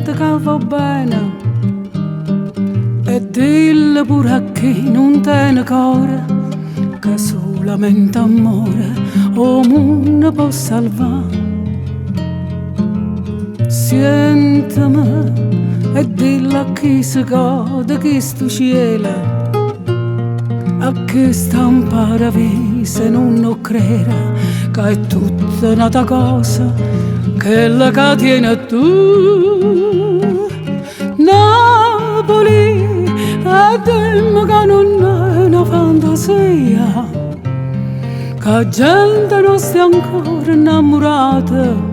gente che va bene e dille pure a chi non tiene cuore che solamente amore o mondo può salvare. Sentimi e dille a chi si gode questo cielo, a chi sta in paradiso e non crede che è tutta un'altra cosa che la che tiene tu. Napoli, e dimmi che non è una fantasia, che la gente non sta ancora innamorata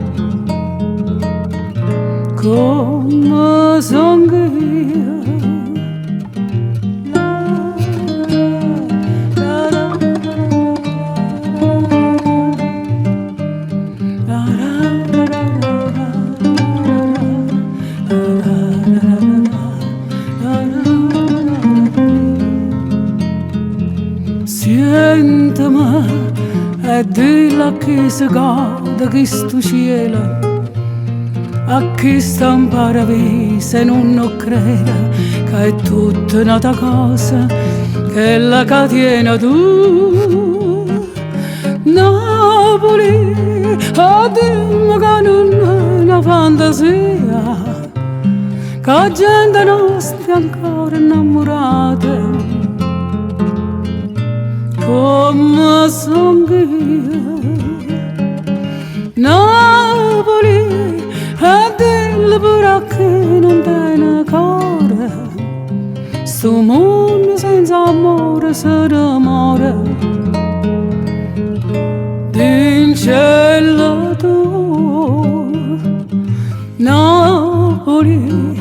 come sono io. Sentimi e dille a chi si gode questo cielo, a chi sta in paradiso e non crede che è tutta un'altra cosa che la che tiene tu. Napoli, dimmi che non è una fantasia, che la gente non sta ancora innamorata come sono io. Napoli, e dille pure a chi non tiene cuore, sto mondo senza amore sarà amore. In cielo tu, Napoli,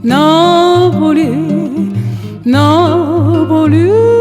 Napoli, Napoli.